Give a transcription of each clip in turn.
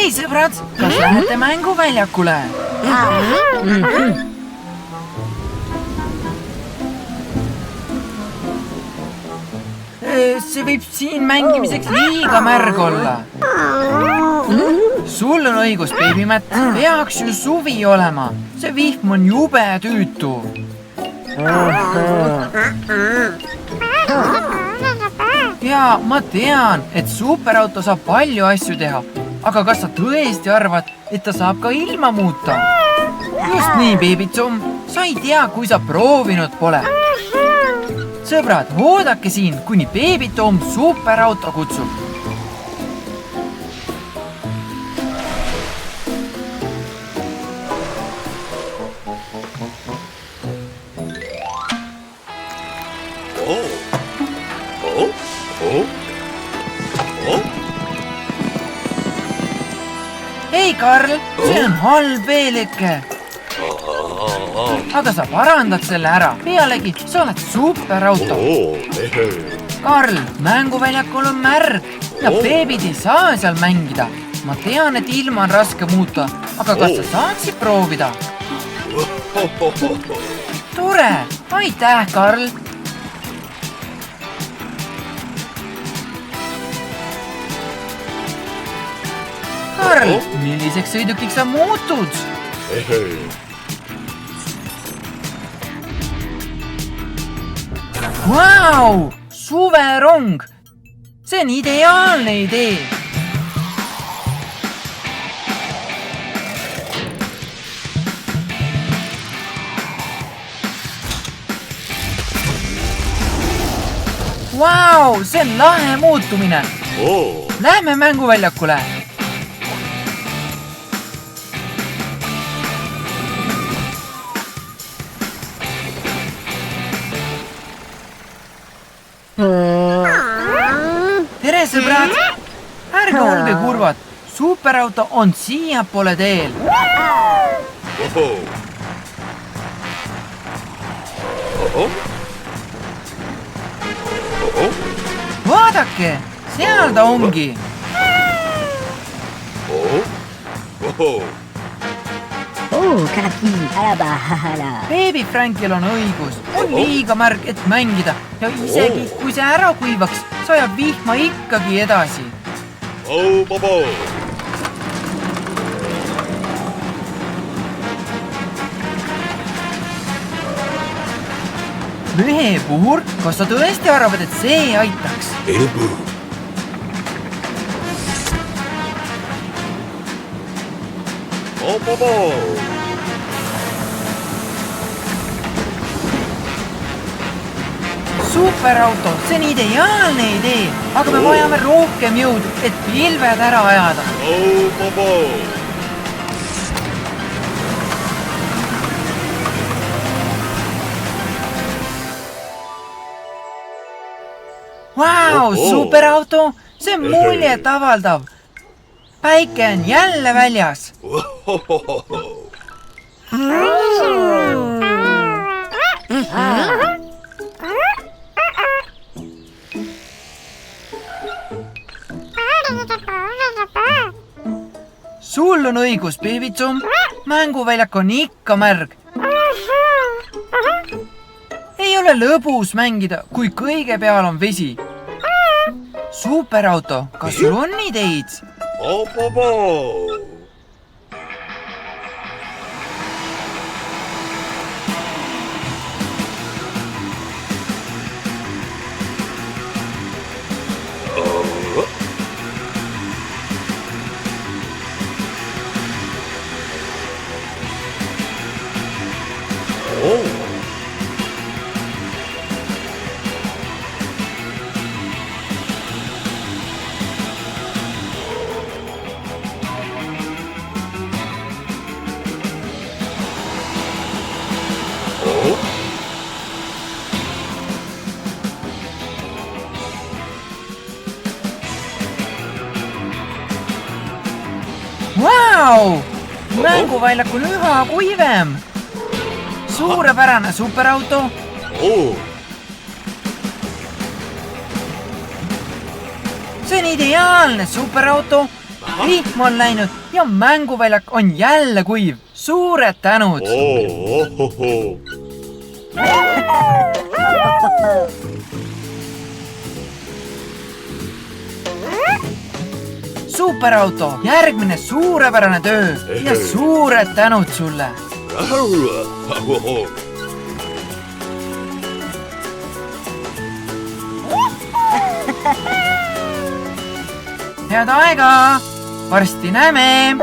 hei sõbrad, kas lähete mänguväljakule? See võib siin mängimiseks liiga märg olla. Sul on õigus, Babymätt, peaks ju suvi olema. See vihm on jube tüütu. Ja ma tean, et superauto saab palju asju teha, aga kas sa tõesti arvad, et ta saab ka ilma muuta? Just nii, Babytom, sa ei tea, kui sa proovinud pole. Sõbrad, oodake siin, kuni Babytom superauto kutsub. Hei Karl, see on halb veelike. Aga sa parandad selle ära. Pealegi, sa oled superauto. Karl, mänguväljakul on märg ja beebid ei saa seal mängida. Ma tean, et ilma on raske muuta, aga kas sa saaksid proovida? Tore, aitäh, Karl. Karl, milliseks sõidukiks sa muutud? Vau, suverong! See on ideaalne idee! Vau, see on lahe muutumine! Lähme mänguväljakule! Tere, sõbrad! Ärge olge kurvad! Superauto on siiapoole teel! Vaadake! Seal ta ongi! Baby Frankil on õigus. On liiga märg, et mängida. Ja isegi, kui see ära kuivaks, sajab vihma ikkagi edasi. Mehepuhur, kas sa tõesti arvad, et see aitaks? Superauto, see on ideaalne idee, aga me vajame rohkem jõudu, et pilved ära ajada. Vau, superauto, see on muljet avaldav. Päike on jälle väljas. Sul on õigus, Babytom. Mänguväljak on ikka märg. Ei ole lõbus mängida, kui kõige peal on vesi. Superauto, kas sul on ideid? Vau! Mänguväljak on üha kuivem. Suurepärane, superauto. See on ideaalne, superauto. Rihm on läinud ja mänguväljak on jälle kuiv. Suured tänud! Superauto, järgmine suurepärane töö ja suured tänud sulle! Head aega! Varsti näeme!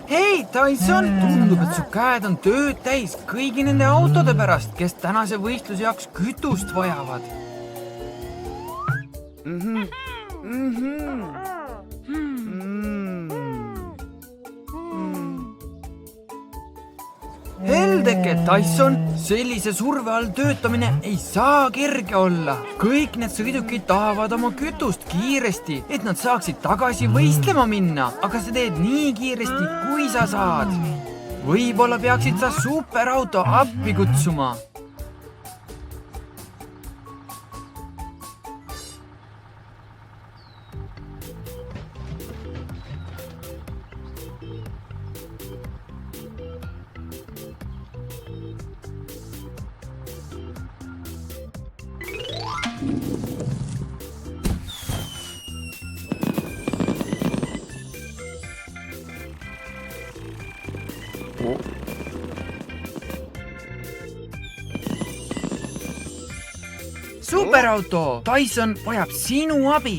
Hei, Tyson! Tundub, et su käed on tööd täis kõigi nende autode pärast, kes tänase võistluse jaoks kütust vajavad. Heldeke, Tyson, sellise surve all töötamine ei saa kerge olla. Kõik need sõidukid tahavad oma kütust kiiresti, et nad saaksid tagasi võistlema minna, aga sa teed nii kiiresti, kui sa saad. Võib-olla peaksid sa superauto appi kutsuma. Superauto, Tyson vajab sinu abi.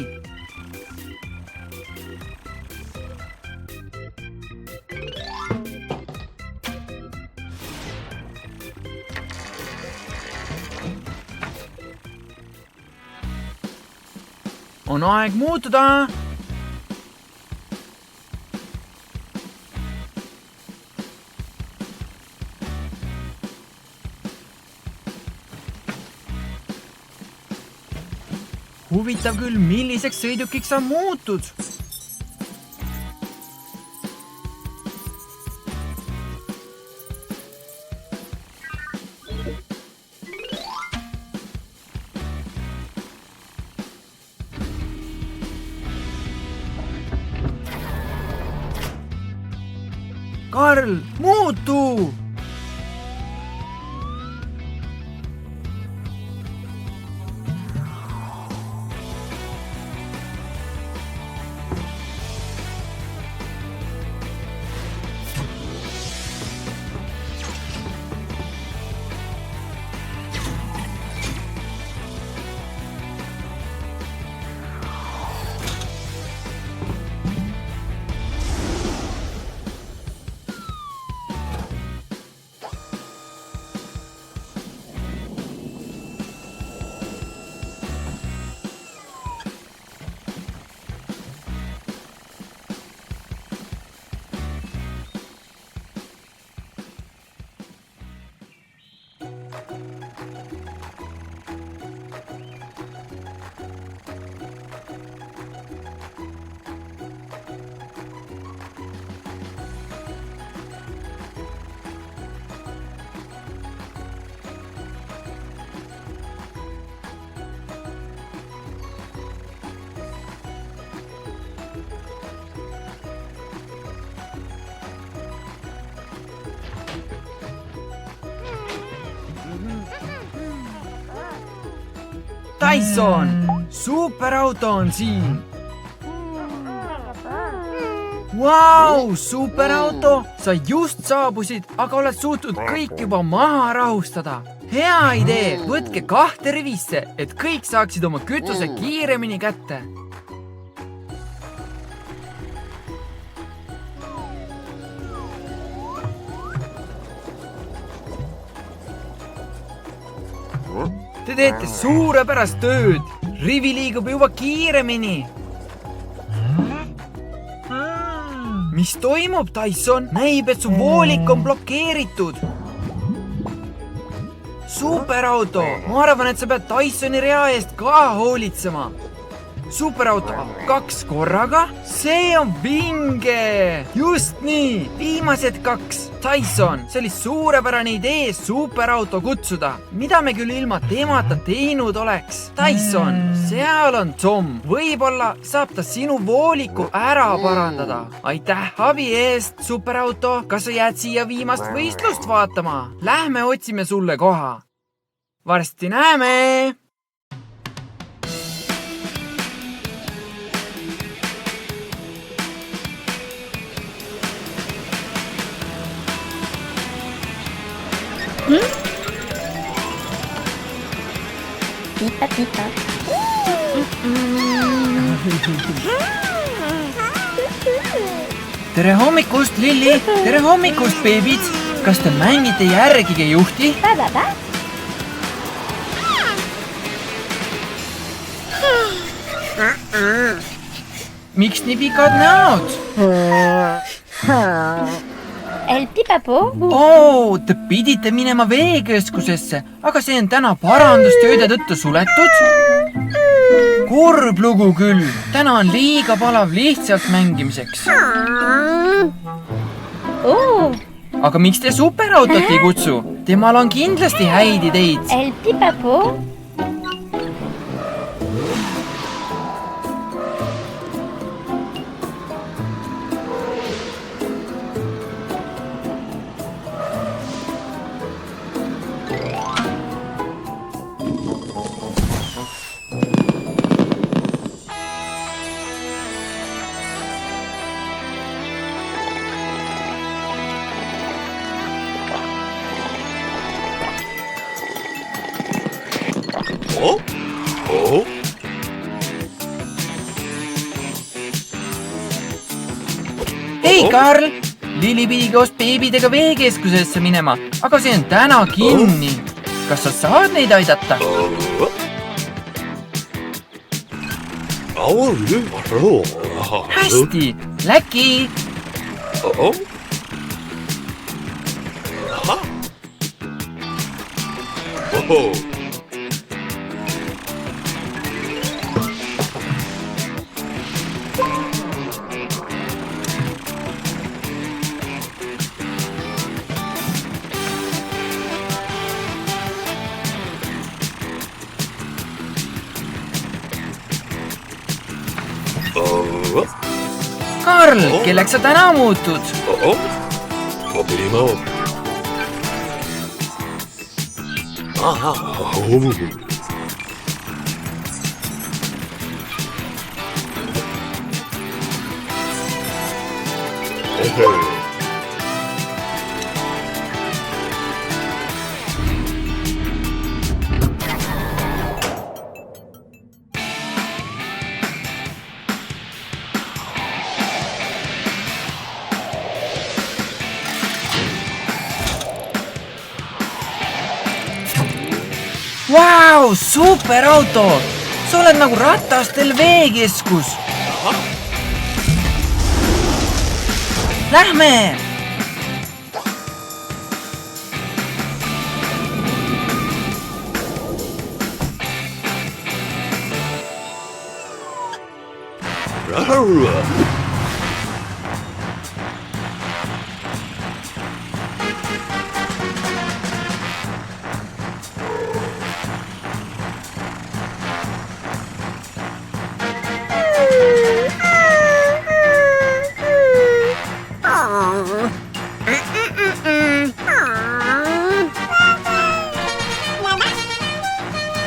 On aeg muutuda. Huvitav küll, milliseks sõidukiks sa muutud? Karl, muutu! Tyson, superauto on siin. Vau, superauto, sa just saabusid, aga oled suutnud kõik juba maha rahustada. Hea idee, võtke 2 rivisse, et kõik saaksid oma kütuse kiiremini kätte. Te teete suurepärast tööd. Rivi liigub juba kiiremini. Mis toimub, Tyson? Näib, et su voolik on blokeeritud. Superauto, ma arvan, et sa pead Tysoni rea eest ka hoolitsema. superauto, 2 korraga, see on vinge. Just nii, viimased 2. Tyson, see oli suurepärane idee superauto kutsuda. Mida me küll ilma temata teinud oleks? Tyson, seal on Tom. Võib-olla saab ta sinu vooliku ära parandada. Aitäh abi eest, superauto. Kas sa jääd siia viimast võistlust vaatama? Lähme otsime sulle koha. Varsti näeme! Pipa, pipa. Tere hommikust, Lilli! Tere hommikust, beebid! Kas te mängite järgige juhti? Ba. Miks nii pikad näod? El Pipapo. Te pidite minema veekeskusesse, aga see on täna parandustööde tõttu suletud. Kurb lugu küll, täna on liiga palav lihtsalt mängimiseks. Aga miks te superautot ei kutsu? Temal on kindlasti häid ideid. El Pipapo. Hei, Karl! Lili pidi koos beebidega veekeskusesse minema, aga see on täna kinni. Kas sa saad neid aidata? Hästi, Läki! Karl, kelleks sa täna muutud? Vau, superauto! Sa oled nagu ratastel veekeskus. Lähme!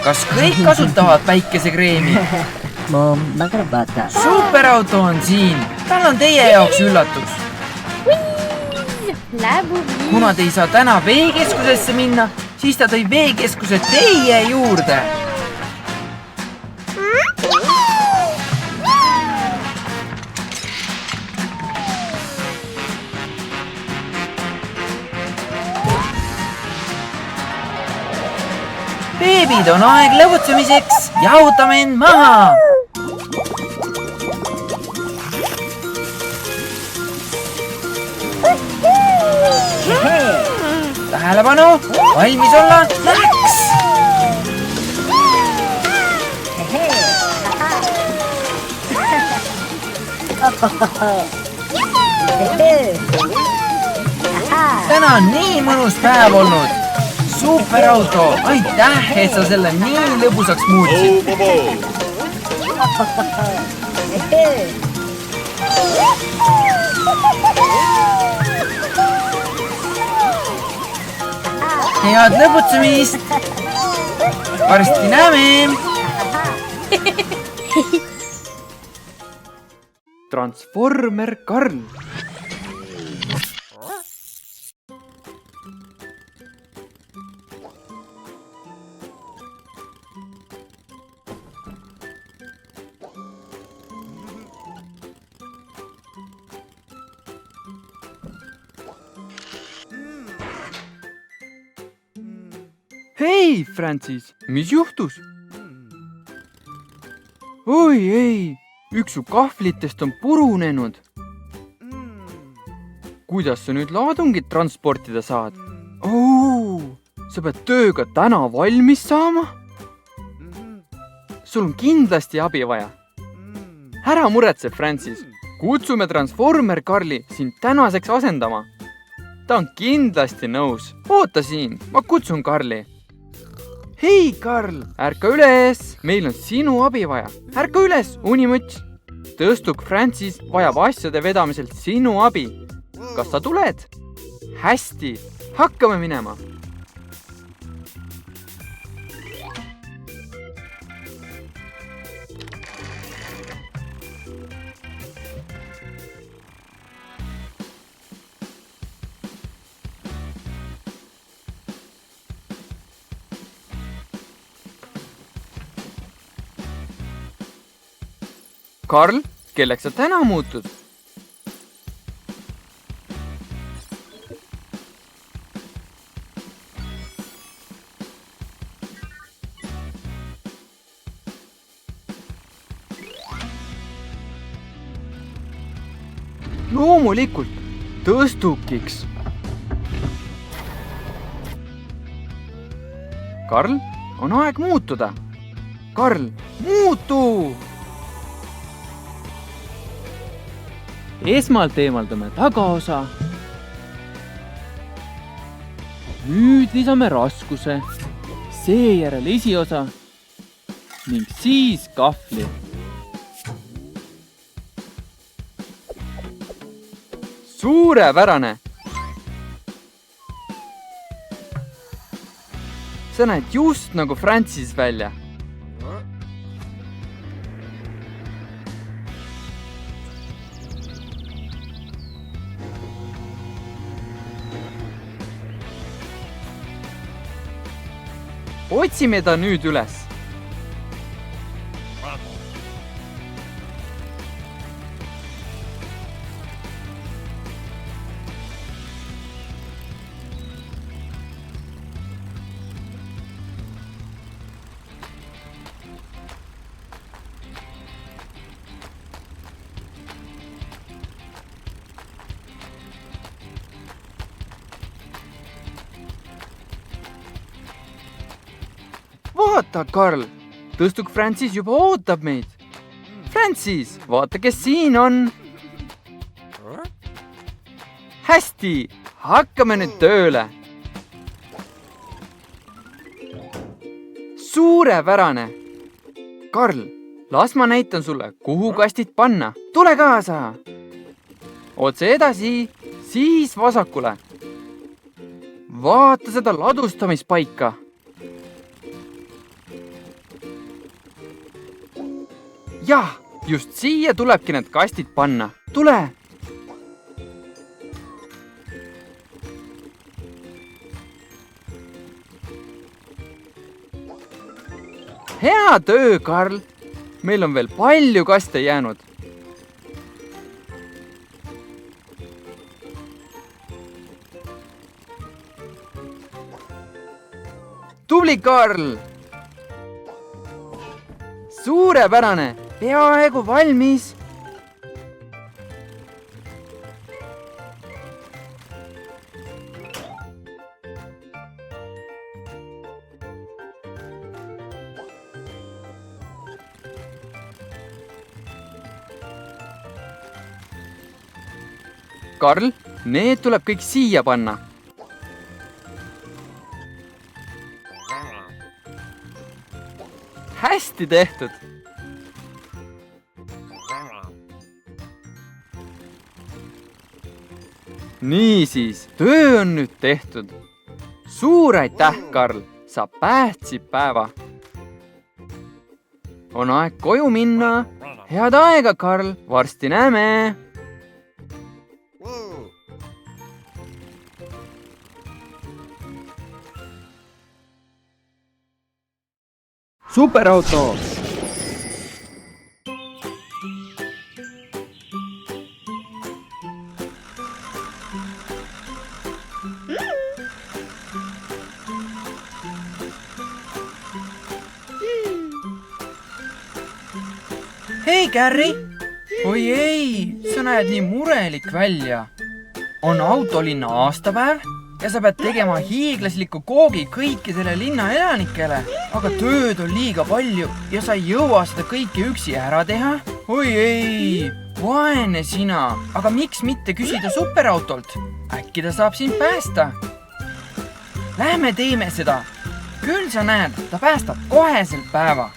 Kas kõik kasutavad päikesekreemi? Superauto on siin. Tal on teie jaoks üllatus. Kuna te ei saa täna veekeskusesse minna, siis ta tõi veekeskuse teie juurde. Beebid, on aeg lõbutsemiseks. Jahutame end maha. Tähelepanu, valmis olla, läks! täna on nii mõnus päev olnud. Superauto, aitäh, et sa selle nii lõbusaks muutsid. Head lõbutsemist. Varsti näeme. Transformer Karl. Hei, Francis, mis juhtus? Oi ei, üks su kahvlitest on purunenud. Kuidas sa nüüd laadungit transportida saad? Sa pead tööga täna valmis saama? Sul on kindlasti abi vaja. Ära muretse, Francis. Kutsume Transformer Karli sind tänaseks asendama. Ta on kindlasti nõus. Oota siin, ma kutsun Karli. Hei, Karl, ärka üles, meil on sinu abi vaja. Ärka üles, unimuts. Tõstuk Francis vajab asjade vedamisel sinu abi. Kas sa tuled? Hästi, hakkame minema. Karl, kelleks sa täna muutud? Loomulikult tõstukiks. Karl, on aeg muutuda. Karl, muutu! Esmalt eemaldame tagaosa. Nüüd lisame raskuse, seejärel esiosa ning siis kahvli. Suurepärane! Sa näed just nagu Francis välja. Otsime ta nüüd üles. Vaata, Karl, tõstuk Francis juba ootab meid. Francis, vaata, kes siin on. Hästi, hakkame nüüd tööle. Suurepärane. Karl, las ma näitan sulle, kuhu kastid panna. Tule kaasa. Otse edasi, siis vasakule. Vaata seda ladustamispaika. Jah, just siia tulebki need kastid panna. Tule! Hea töö, Karl! Meil on veel palju kaste jäänud. Tubli, Karl! Suurepärane! Peaaegu valmis. Karl, need tuleb kõik siia panna. Hästi tehtud! Niisiis, töö on nüüd tehtud. Suur aitäh, Karl! Sa päästsid päeva. On aeg koju minna. Head aega, Karl! Varsti näeme! Superauto! Hei, Gary! Oi ei, sa näed nii murelik välja. On autolinna aastapäev ja sa pead tegema hiiglasliku koogi kõikidele linna elanikele. Aga tööd on liiga palju ja sa ei jõua seda kõike üksi ära teha. Oi ei, vaene sina. Aga miks mitte küsida superautolt? Äkki ta saab sind päästa? Lähme teeme seda. Küll sa näed, ta päästab koheselt päeva.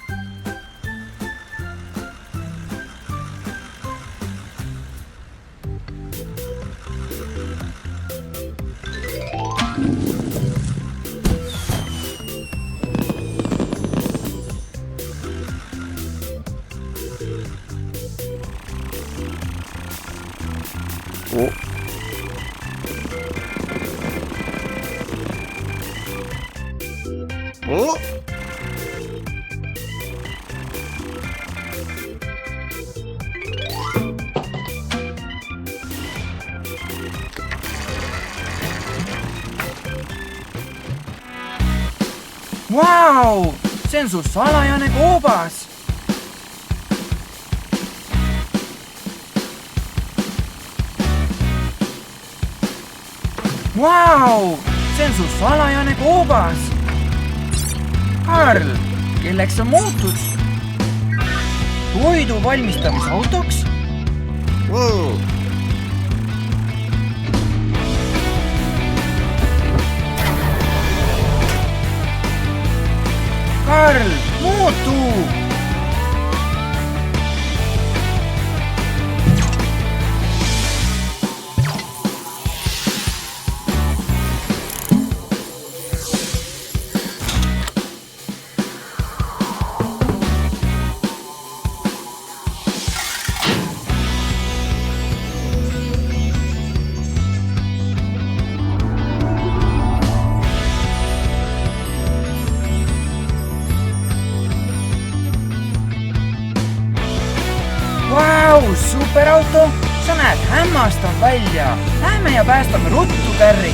Vau! See on su salajane koobas! Vau! See on su salajane koobas! Karl, kelleks sa muutud? Toidu valmistamisautoks? Karl, muutu! Vau, superauto! Sa näed hämmastav välja! Lähme ja päästame ruttu, Gary!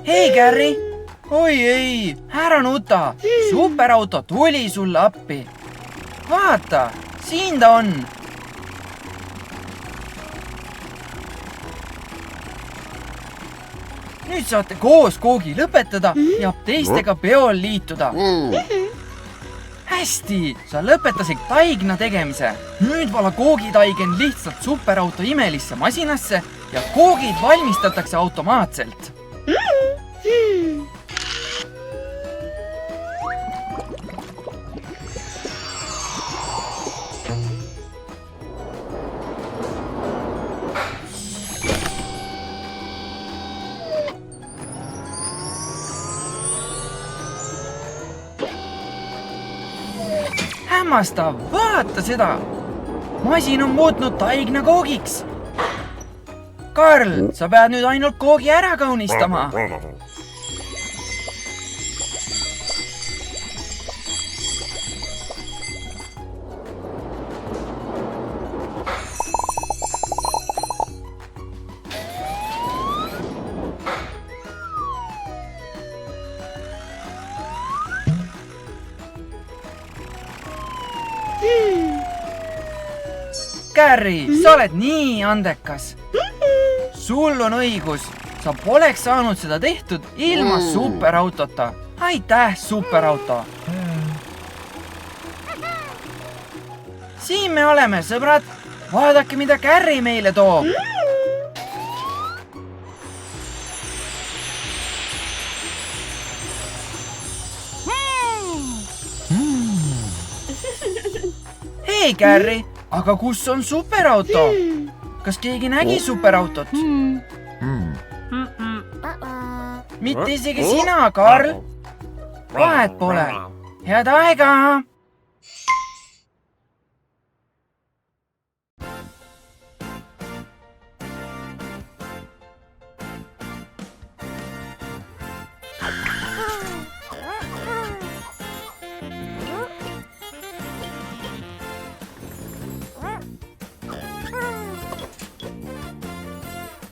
Hei, Gary! Oi ei, ära nuta! Superauto tuli sulle appi! Vaata, siin ta on! Nüüd saate koos koogi lõpetada ja teistega peol liituda. Hästi, sa lõpetasid taigna tegemise. Nüüd vala koogitaigen lihtsalt superauto imelisse masinasse ja koogid valmistatakse automaatselt. Hämmastav, vaata seda! Masin on muutnud taigna koogiks. Karl, sa pead nüüd ainult koogi ära kaunistama. Gary, sa oled nii andekas. sul on õigus, sa poleks saanud seda tehtud ilma superautota. aitäh, superauto. siin me oleme, sõbrad. vaadake, mida Gary meile toob. hei, Gary, aga kus on superauto? kas keegi nägi superautot? mitte isegi sina, Karl. vahet pole. head aega.